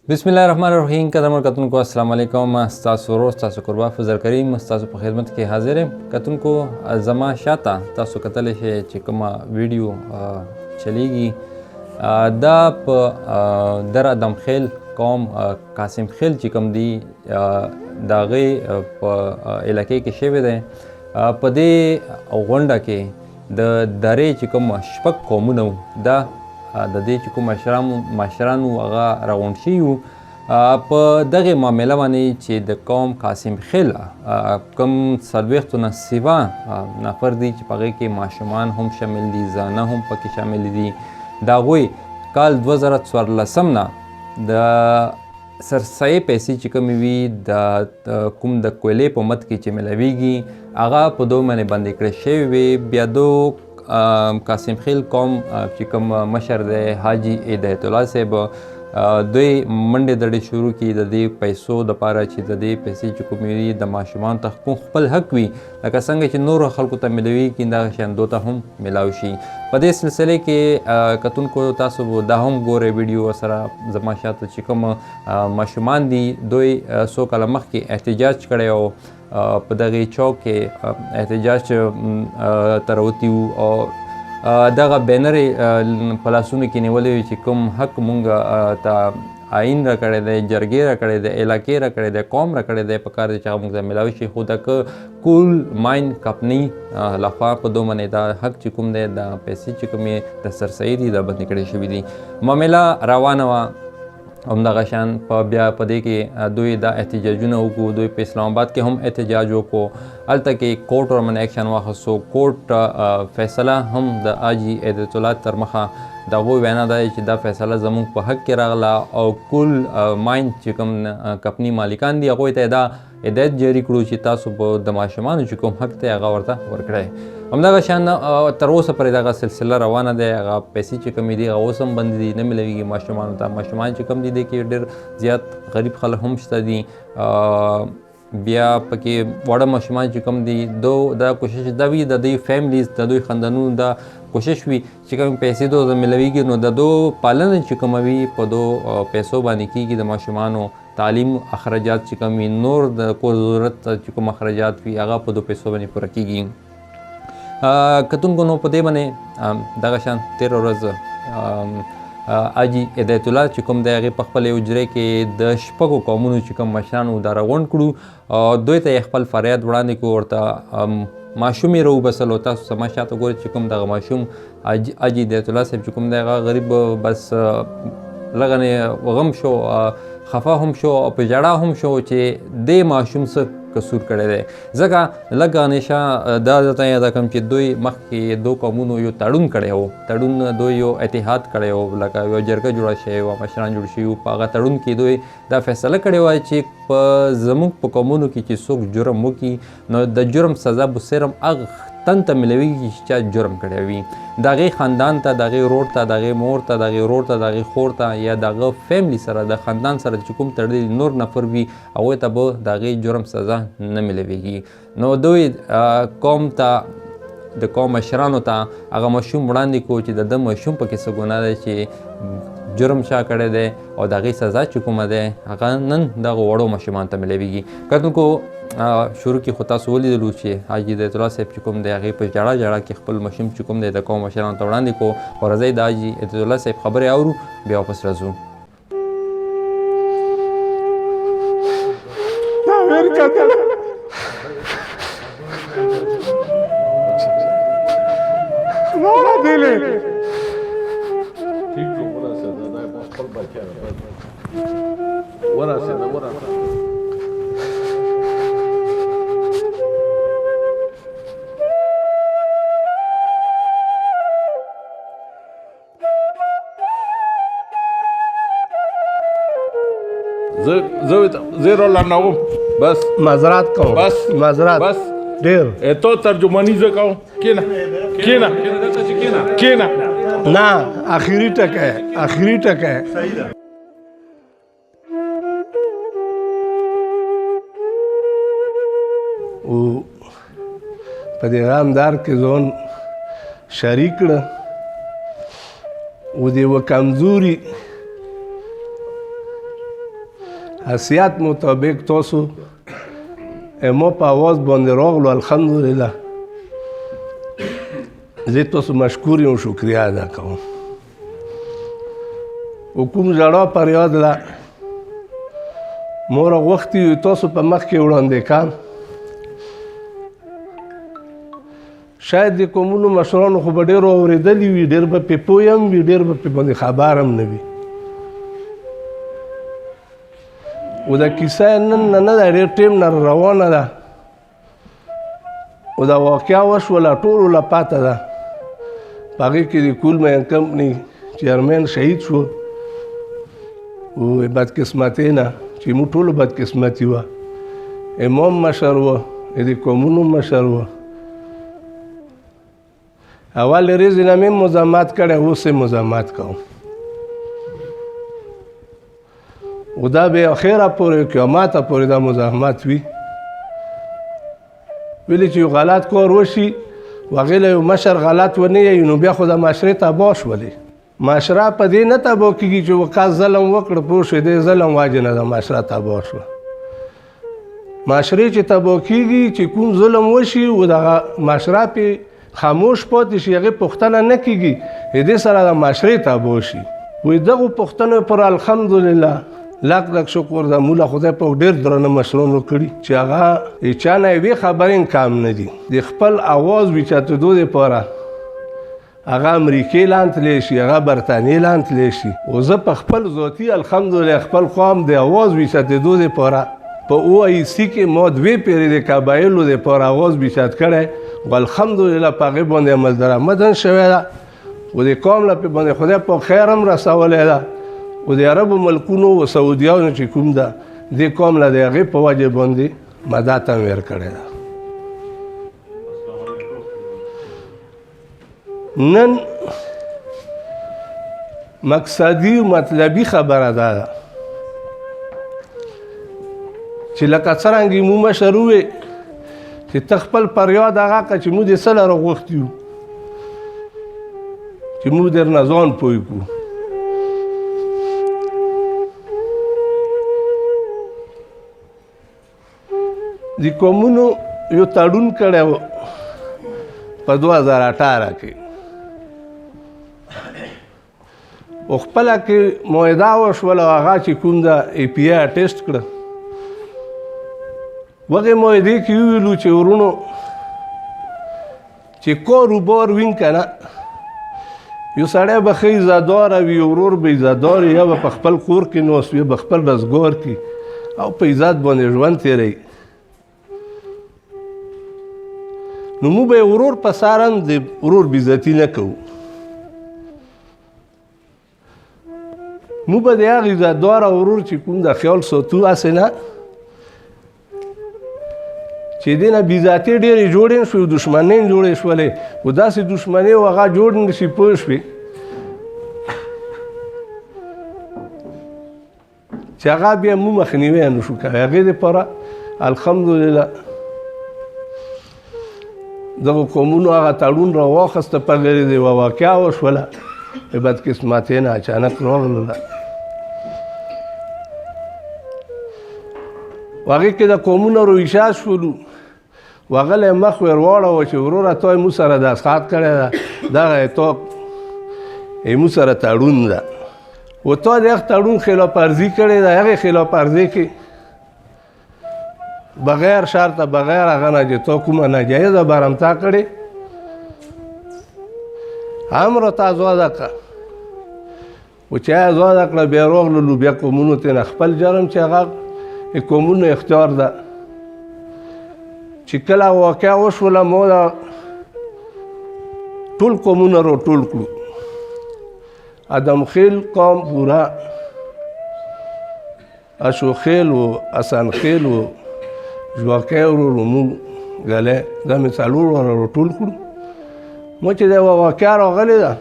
बिस्मिल्लाहिर्रहमानिर्रहीम कदर कतुन को अस्सलाम वालेकुम तासु रोज तासु कुर्बा फजल करीम तासु په خدمت کې حاضر یم کتون کو زما شاته تاسو کتلی شئ چې کومه ویډیو چلیږي دا په در ادم خیل قوم قاسم خیل چې کوم دی د هغې په علاقې کې شوی دی په دې غونډه کې د درې چې کوم شپږ قومونه وو دا د دې چې کوم مشران وو هغه راغونډ شوي وو په دغې معامله باندې چې د قوم قاسم خیل کوم 40 نه سوا نفر دي چې په هغې کې ماشومان هم شامل دي زانه هم پکې شامل دي د هغوی کال 2014 نه د سرسایې پیسې چې کومې وي د کوم د کویلې په مد کې چې میلاویږي هغه په دوی باندې بندې کړې شوې وې بیا دو قاسم خیل قوم چې کوم مشر دی حاجي هدایت الله صاحب دوی منډې دړې شروع کړي د دې پیسو دپاره چې د دې پیسې چې کومې وي د ماشومانو ته خپل حق وي لکه څنګه چې نورو خلکو ته میلاویږي دغه شیان دو ته هم میلاو شي په دې سلسلې کې کتونکو تاسو دا هم ګورئ ویډیو سره زما شاته چې کوم ماشومان دي دوی څو کاله مخکې احتجاج کړی او په دغې چوک کې احتجاج ته راوتي وو او دغه بینر په لاسونو کې نیولی وي چې کوم حق مونږ ته آئین را کړی دی جرګې را کړی دی علاقې را کړی دی قوم را کړی دی په کار دی چې هغه مونږ ته میلاوي شي خو د کول ماین کمپنۍ لخوا په دو باندې دا حق چې کوم دی د پیسې چې کومې د سرسایي دي دا بندې کړې شوي دي معامله روانه وه همدغه شان بیا په دې کې دوی دا احتجاجونه وکړو دوی په اسلام آباد کې هم احتجاج وکړو هلته کې کوټ ورمنې اکشن واخیستو کوټ فیصله هم د حاجي هدایت الله تر مخه د هغوی وینا دا چې دا فیصله زموږ په حق کې راغله او کل ماین چې کوم کمپنۍ مالکان دي هغوی ته دا هدایت جاري کړو چې تاسو به د ماشومانو چې کوم حق دی هغه ورته ورکړئ همدغه شان تر اوسه پورې دغه سلسله روانه دی هغه پیسې چې کومې دي هغه اوس هم بندې دي نه میلاویږي ماشومانو ته ماشومان چې کوم دي دی کې ډېر زیات غریب خلک هم شته دي بیا پکې واړه ماشومان چې کوم دي دا کوشش دا وي د دوی فیملیز د دوی خاندانونو دا کوشش وي چې کوم پیسې دو میلاویږي نو د دو پالنه چې کومه وي په دو پیسو باندې کېږي د ماشومانو تعلیم اخراجات چې کوم وي نور د کور ضرورت چې کوم اخراجات وي هغه په دو پیسو باندې پوره کېږي کتونکو نو په دې باندې دغه شان تېره ورځ حاجي هدایت الله چې کوم دی هغې په خپلې حجرې کې د شپږو قومونو چې کوم مشران وو دا راغونډ کړو دوی ته یې خپل فریاد وړاندې کړو ورته ماشوم یې راوبسلو تاسو زما شاته ګورئ چې کوم دغه ماشوم حاجي هدایت الله صاحب چې کوم دی هغه غریب بس لږه غم شو خفه هم شو او په ژړا هم شو چې دې ماشوم څه قصور کړی دی ځکه لږ همیشه دا درته یاده کړم چې دوی مخکې دو قومونو یو تړون کړی و تړون دوی یو اتحاد کړی و لکه یو جرګه جوړه شوې وه مشران جوړ شوي وو په هغه تړون کې دوی دا فیصله کړې وه چې په زموږ په قومونو کې چې څوک جرم وکړي نو د جرم سزا به صرف هغه تن ته میلاویږي چې چا جرم کړی وي د هغې خاندان ته د هغې ورور ته د هغې مور ته د هغې ورور ته د هغې خور ته یا د هغه فیملی سره د خاندان سره چې کوم تړلي نور نفر وي هغوی ته به د هغې جرم سزا نه میلاویږي نو دوی قوم ته د قوم مشرانو ته هغه ماشوم وړاندې کړو چې د ده ماشوم پکې څه ګناه دی چې جرم چا کړی دی او د هغې سزا چې کومه دی هغه نن دغه وړو ماشومانو ته میلاویږي کتونکو شروع کې خو تاسو ولیدلو چې حاجي هدایت الله صاحب چې کوم دی هغې په ژړا ژړا کې خپل ماشوم چې کوم دی د قوم مشرانو ته وړاندې کړو او راځئ د حاجي هدایت الله صاحب خبرې اورو بیا واپس راځو زه رولانوم بس معذرات کوم بس معذرات بس ډېر تو ترجمانی زه کوم کېنه کېنه کېنه نه اخري ټکی اخري ټکی او په دې رامدار کې ځون شریک کړه و دې و کمزوري حیثیت مطابق تاسو ما په اواز باندې راغلو الحمدلله زه تاسو مشکور یم شکریه ادا کوم کوم ژړا فریاد له مور غوښتي تاسو په مخ کې وړاندې کړم شاید د کومونو مشرانو خو به ډېر اورېدلي وي ډېر به پې پوه هم وي ډېر به پې باندې خبر هم نه وي او دا کیسه نن نه ده ډېر ټیم نه روانه ده او دا واقعه وشوله ټولو له پاته ده په هغې کې د کول مین کمپني چیرمن شهید شو او بدقسمتۍ نه چې موږ ټولو بدقسمتي وه امام مشر و د قومونو مشر و اول ورځې نه مې مزاحمت کړی اوس یې مزاحمت کوم او دا به اخره پورې قیامت پورې دا مزاحمت وي ویلې چې یو غلط کار وشي وهغې له یو مشر غلط ونه یي نو بیا خو د معاشرې تباه شولې معاشره په دې نه تباه کېږي چې وکا ظلم وکړه پوه شوې د ظلم وجې نه د معاشره تباه شوه معاشرې چې تباه کېږي چې کوم ظلم وشي او دغه معاشره پې خاموش پاتې شي هغې پوښتنه نه کېږي دې سره د معاشرې تباه شي وایي دغو پوښتنو پر الحمدلله لاک لاک شکر د مولا خدای په ډېر درنه مشرانو کړي چې هغه چا نه یوې خبرې کام نه دي د خپل اواز اوچتېدو دپاره هغه امریکې لاندې تللی شي هغه برطانیې لاندې تللی شي او زه په خپل ذاتي الحمدلله خپل خوا د اواز اوچتېدو دپاره په OIC کې ما 2 پیرې د قبایلو دپاره اواز اوچت کړی او الحمدلله په هغې باندې عمل درآمد هم شوی ده او د قوم له باندې خدای په خیر هم رسولی ده او د عربو ملکونو او سعودیانو چې کوم ده دې قوم له د هغې په وجې باندې مدد هم ورکړې ده نن مقصدي او مطلبي خبره دا ده چې لکه څرنګه مو مشر ووې چې ته خپل فریاد هغه کړه چې موږ دې څه لره غوښتي یو چې موږ درنه ځان پوه کړو د قومونو یو تړون کړی و په 2018 کې او خپله کې معاهده وشوله هغه چې کوم ده API ټیسټ کړه وغې معاهدې کې وویلو چې ورونو چې کاروبار وین که نه یو سړی به ښه عزتداره وي یو ورور به عزتدار وي یا به په خپل کور کې ناست وي یا به خپل روزګار کې او په عزت باندې ژوند تېروي نو موږ به ورور په سر هم د ورور بېعزتي نه کوو موږ به د هغه عزتداره ورور چې کوم د خیال ساتو هسې نه چې دې نه بېعزتي ډېرې جوړې شوې دښمنۍ جوړې شولې او داسې دښمنۍ و هغه جوړ نه شي پوه شوې چې هغه بیا موږ مخنیوی نه شو کوی هغې دپاره الحمدلله دغه قومونو هغه تړون راواخسته په غیر د یوه واقعه وشوله د بدقسمتۍ نه اچانک راغلله هغې کې د قومونو رویشات شولو هغه له مخ ور واړوه چې وروره تا موږ سره دستخط کړی ده دغه تا موږ سره تړون ده و تا د هغه تړون خلاف ورزي کړې ده هغې خلاف ورزۍ کې بغیر شرطه بغیر هغه نه چې تا کومه ناجایزه برمته کړې هم راته ازاده کړه و چې ازاده کړه بیا راغللو بیا قومونو ته نه خپل جرم چې هغه د قومونو اختیار ده چې کله واقعه وشوله ما دا ټول قومونه راټول کړو ادم خیل قوم پوره اشو خیل و حسن خیل و ژواکی ورور موږ ګلی دا مې څلور واره راټول کړو ما چې دا یوه واقعه راغلې ده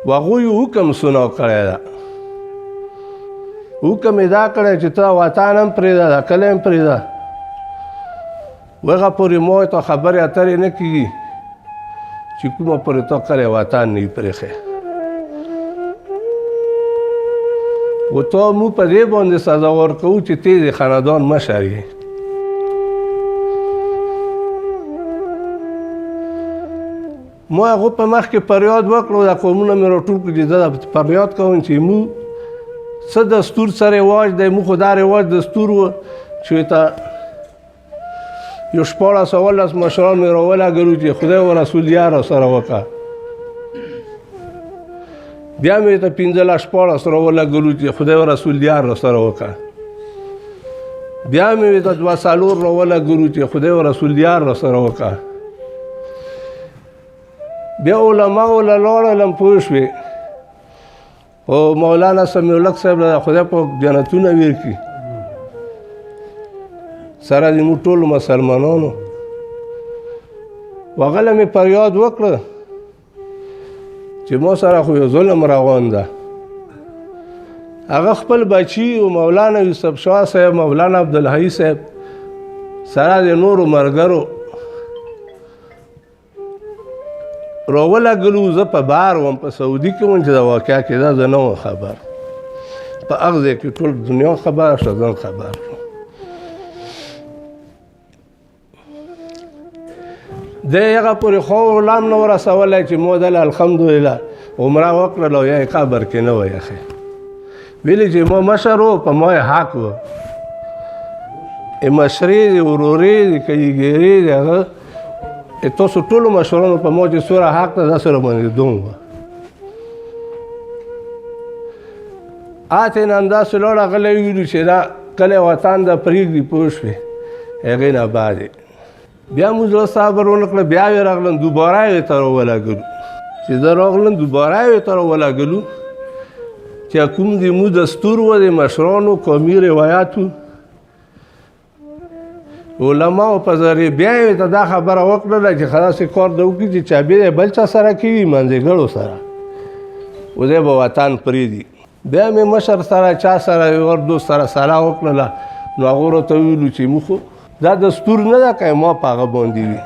و هغوی حکم سنا کړی ده حکم یې دا کړی چې ته وطن هم پرېږده دا کلی هم پرېږده هغه پورې ما ته خبرې اترې نه کېږي چې کومه پورې تا کلی وطن نه وي پرېښی و ته مو په دې باندې سزا ورکوو چې ته د خاندان مشر یې. ما هغه په مخ کې فریاد وکړو، دا قومونه مې راټول کړي، زه فریاد کوم چې مو څه دستور سره رواج دی، مو خو دا رواج دستور و چې ته یو 14 مشران مې راولګلو چې خدای او رسول یار سره وکړه. بیا مې ته 15 راولګلو چې خدای او رسول یار سره وکړه. بیا مې ته 2 راولګلو چې خدای او رسول یار سره وکړه. بیا علماء لاړل پوه شوې، او مولانا سمیع الحق صاحب له خدای په جنتونه ورکړي سره د موږ ټولو مسلمانانو. هغه مې فریاد وکړه چې ما سره خو یو ظلم روان ده. هغه خپل بچي او مولانا یوسف شاه صاحب، مولانا عبدالحی صاحب سره د نورو ملګرو راولګلو. زه په بار وم، په سعودي کې وم چې دا واقعه کېده، زه نه وم خبر. په هغه ځای کې ټول دنیا خبره شوه، ځان خبر شو. دی هغه پورې خو غلام نه ورسولی چې مو دله الحمدلله عمره وکړله او یا یې قبر کې نه وی اخی. ویلي چې ما مشر و، په ما یې حق و. مشري دی، وروري دی، که یې ګیرې دی، هغه تاسو ټولو مشرانو په ما چې څومره حق ده دا سره باندې دوم وه. آتې نه همداسې لاړ، هغه ویلو چې دا کلی وطن ده پرېږدي پوه شوې. هغې نه بعد بیا موږ زړه صبر ونه کړه، بیا یې راغلم دوباره یې ته راولګلو. چې زه راغلم دوباره یې ته راولګلو چې کوم د مو دستور و د مشرانو قومي روایاتو علماو په ذریعه بیا یې ته دا خبره وکړله چې خلاصې کار ده وکړي چې چابې دی بل چا سره کوي منځګړو سره، و دی به وطن پرېږدي. بیا مې مشر سره چا سره ور دوست سره صلاح وکړله، نو هغو راته ویلو چې موږ خو دا دستور نه ده که ما په هغه باندې وي،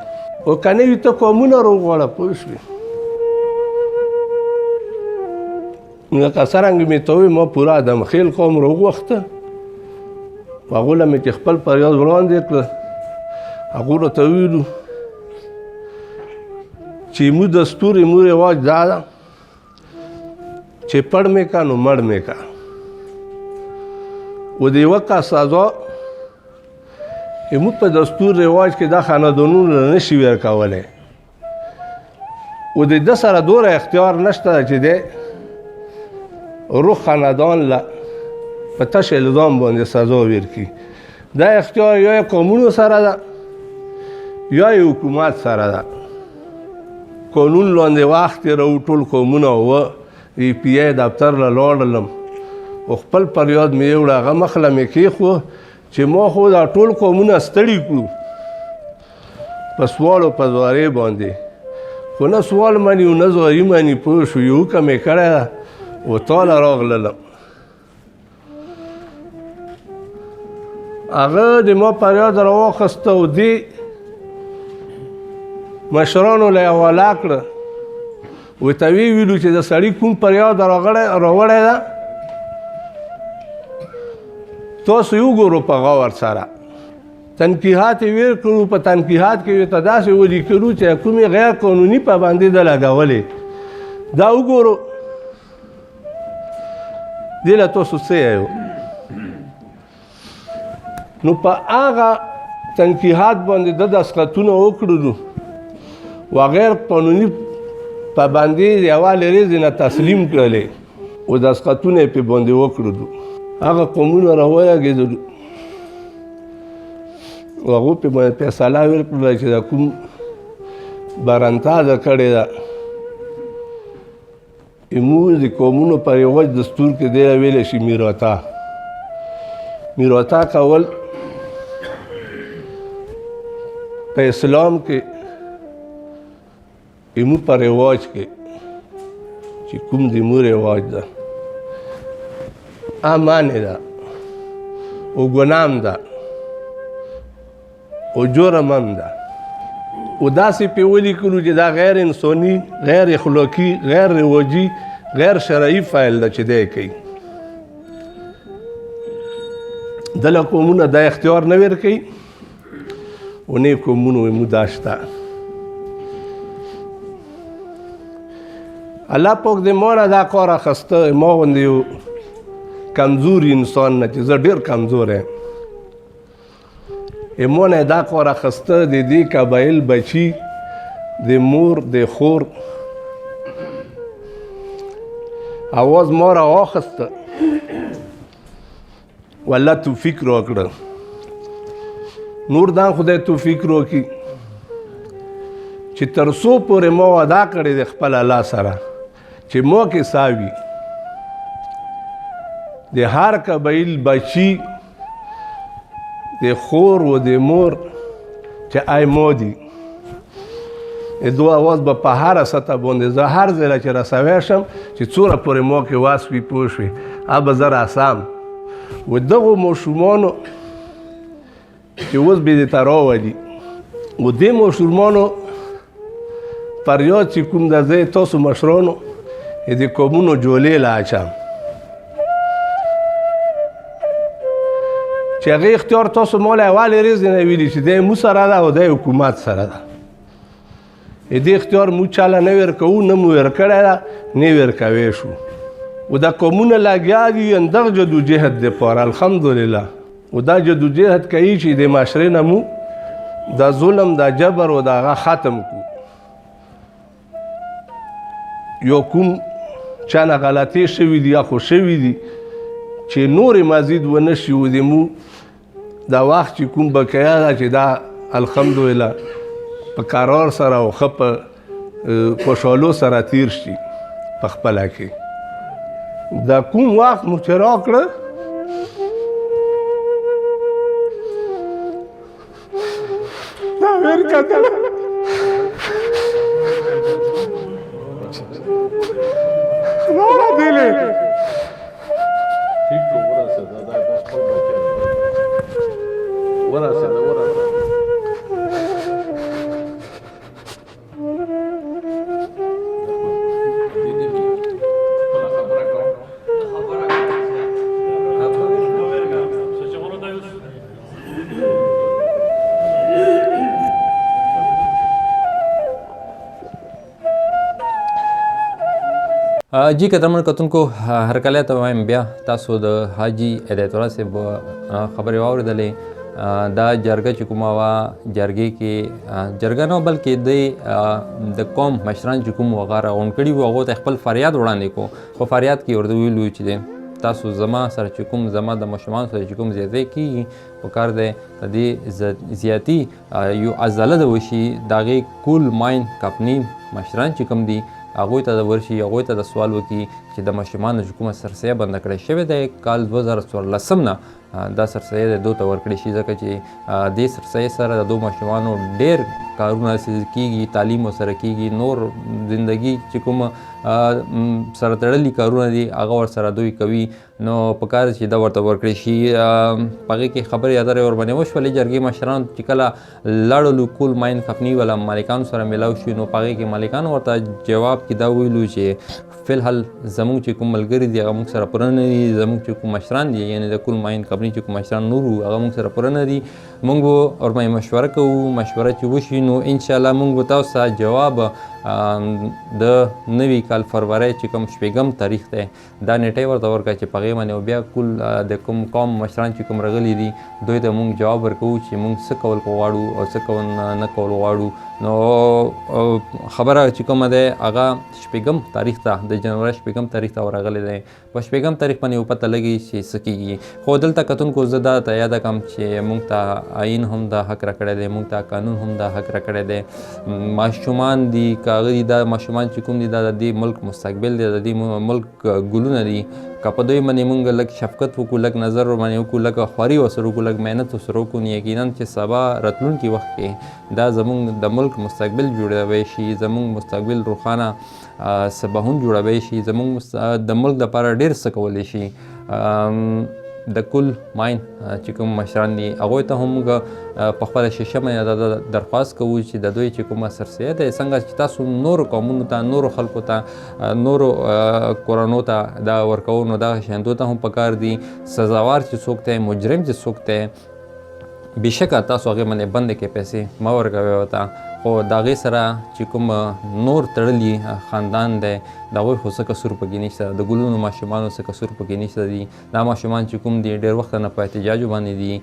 او که نه وي ته قومونه راوغواړه پوه شوې. لکه څرنګه مې ته ووایي ما پوره ادمخیل قوم راوغوښته، هغو له مې چې خپل فریاد وړاندې کړه، هغو راته ویلو چې مو دستور مو رواج دا ده چې پړ مې کا نو مړ مې کا، و د یوه کا سزا موږ په دستور رواج کې دا خاندانونه نه شي ورکولی، و د ده سره دوره اختیار نشته چې دی روح خاندان له په تش الزام باندې سزا ورکړي. دا اختیار یا قانونو سره ده یا حکومت سره ده. قانون لاندې وخت تېروو ټول قومونه و پی آی دفتر له لاړلم، او خپل فریاد مې یوړ، هغه مخ له مې کېښو چې ما خو دا ټول قومونه ستړي کړو په سوال او په زوارۍ باندې، خو نه سوال مني او نه زواري مني پوه شو. یو حکم یې کړی ده و تاله راغللم. هغه د ما فریاد راواخیسته او دې مشرانو له یې حواله کړه، ورته ویې ویلو چې د سړي کوم فریاد راوړی ده تاسو یې وګورو په غور سره. تنقیحات یې ویر کړو، په تنقیحات کې یې ته داسې ولیکلو چې کومې غیر قانوني پابندۍ ده لګولې، دا وګورو دې له تاسو څه یو. نو په هغه تنقیحات باندې د دستخطونه وکړلو، و غیر قانوني پابندۍ د اول ریزې نه تسلیم کړلې، و دستخطونه یې پې باندې وکړلو. هغه قومونه راولګېدلو، و هغو پې باندې فیصله ورکړله چې دا کوم برنتا ده کړې ده، موږ د قومونو په رواج دستور کې دی ویلی شي میراثا. میراثا کول په اسلام کې ایمو په رواج کې چې کوم د مو رواج ده امانه ده او ګنام ده او جرم هم ده، او داسې پې ولیکلو چې دا غیر انساني، غیر اخلاقي، غیر رواجي، غیر شرعي فعل ده چې دی کوي. دله قومونه دا اختیار نه ورکوي و نه قومونو وایي موږ دا شته. الله پاک دې ما نه دا کار اخیسته ما غوندې یو کمزوري انسان نه چې زه ډېر کمزور یم ما نه دا کار اخیسته د دې قبایل بچي د مور د خور اواز ما را واخیسته والله توفیق راکړه. نور دا خدای توفیق راکړي چې تر څو پورې ما وعده کړې د خپل الله سره چې ما کې ساوي د هر قبایل بچي د خور و د مور چې آی ما دي دو اواز به په هره سطح باندې زه هر ځای چې رسوی شم چې څومره پورې ما کې واس وي پوه شوې به زه راسم و دغو ماشومانو چې اوس به دې ته راولي و دې ماشومانو فریاد چې کوم د زه تاسو مشرانو د قومونو جولې له اچم چې هغې اختیار تاسو ما له اول ورځې نه ویلي چې دی مو سره ده او دی حکومت سره ده. دې اختیار مو چاله نه ورکوو نه مو ورکړی ده نه ورکوی شو و دا قومونه لګیا دي دغه جدوجهد دپاره الحمدلله و دا جدوجهد کوي چې د معاشرې نه مو دا ظلم دا جبر و دا هغه ختم کړو. یو کوم چا نه غلطۍ شوي دي یا خو شوي دي چې نورې مزید ونه شي و د مو دا وخت چې کوم بقیه ده چې دا الحمدلله په قرار سره او ښه په خوشحالو سره تیر شي په خپله کې. دا کوم وخت مو چې راکړه دا ویر کتله خدای دیلې ورسېده جی قدرمن کتونکو هرکلی ته وایم بیا تاسو د حاجي هدایت الله صاحب خبرې واورېدلې. دا جرګه چې کومه وه جرګې کې جرګه نه بلکې د قوم مشران چې کوم هغه راغونډ کړي وو هغو ته خپل فریاد وړاندې کړو. په فریاد کې ورته ویلي وو چې تاسو زما سره چې کوم زما د ماشومانو سره چې کوم زیاتی کېږي پکار دی د دې زیاتي یو عضله د وشي د هغې کول ماین کمپنۍ مشران چې کوم دي هغوی ته د ورشي هغوی ته د سوال وکړي چې د ماشومانو چې کومه سرسیه بنده کړی شوې ده کال 2014 نه دا سرسیه د دو ته ورکړی شي ځکه چې دې سرسیې سره د دو ماشومانو ډېر کارونه کېږي تعلیم ورسره کېږي نور زندګي چې کوم سره تړلي کارونه دي هغه ورسره دوی کوي نو پکار چې دا ورته ورکړی شي. په هغې کې خبرې اترې ورباندې وشولې جرګې مشران چې کله لاړلو کول ماین کمپنۍ والا مالکانو سره میلاو شي نو په هغې کې مالکانو ورته جواب کې دا ویلو چې فی الحال زموږ چې کوم ملګري دي هغه موږ سره پوره نه دي زموږ چې کوم مشران دي یعنې د کول ماین کمپنۍ چې کوم مشران نور وو هغه موږ سره پوره نه دي موږ به ورباندې مشوره کوو مشوره چې وشي نو انشاءالله موږ به تاسو ته جواب د نوي کال فروری چې کوم شپږم تاریخ دی دا نیټه ورته ورکړه چې په هغې باندې بیا کل د کوم قوم مشران چې کوم راغلي دي دوی ته موږ جواب ورکوو چې موږ څه کول غواړو او څه کول نه کول غواړو. نو خبره چې کومه دی هغه شپږم تاریخ ته د جنوري شپږم تاریخ ته ورغلی دی په شپږم تاریخ باندې یو پته لګي چې څه کېږي. خو دلته کتونکو زه دا ته یاده کړم چې موږ ته آیین هم دا حق راکړی دی موږ ته قانون هم دا حق راکړی دی ماشومان دي هغه دي دا ماشومان چې کوم دي دا د دې ملک مستقبل دی د دې ملک ګلونه دي که په دوی باندې موږ لږ شفقت وکړو لږ نظر ورباندې وکړو لږ خواري ورسره وکړو لږ محنت ورسره وکړو نو یقینا چې سبا راتلونکي وخت کې دا زموږ د ملک مستقبل جوړوی شي زموږ مستقبل روښانه سباهون جوړوی شي زموږ د ملک دپاره ډېر څه کولی شي. د کل ماین چې کوم مشران دي هغوی ته هم موږ په خپله ششمه دا درخواست کوو چې د دوی چې کومه سرسیه ده څنګه چې تاسو نورو قومونو ته نورو خلکو ته نورو کورنو ته دا ورکوو نو دغه شیانو ته هم پکار دي سزاوار چې څوک دی مجرم چې څوک دی بېشکه تاسو هغې باندې بندې کې پیسې مه ورکوئ ورته خو د هغې سره چې کوم نور تړلي خاندان دی د هغوی خو څه قصور پکې نشته د ګلونو ماشومانو څه قصور پکې نشته دي دا ماشومان چې کوم دي ډېر وخت نه په احتجاجو باندې دي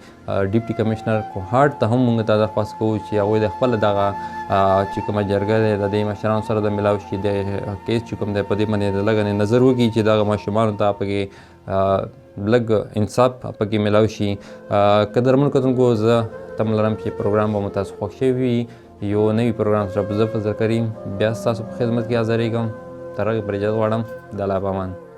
ډیپټي کمشنر کوهاټ ته هم موږ ته درخواست کوو چې هغوی د خپله دغه چې کومه جرګه دی د دې مشرانو سره د میلاو شي د کیس چې کوم دی په دې باندې د لږ نظر وکړي چې دغه ماشومانو ته پکې لږ انصاف پکې میلاو شي قدرمنو کتونکو زه تمه لرم چې پروګرام به مو تاسو خوښ شوی وي یو نوي پروګرام سره به زه فضل کریم بیا ستاسو په خدمت کې حاضرېږم تر هغې پورې اجازه غواړم د الله په امان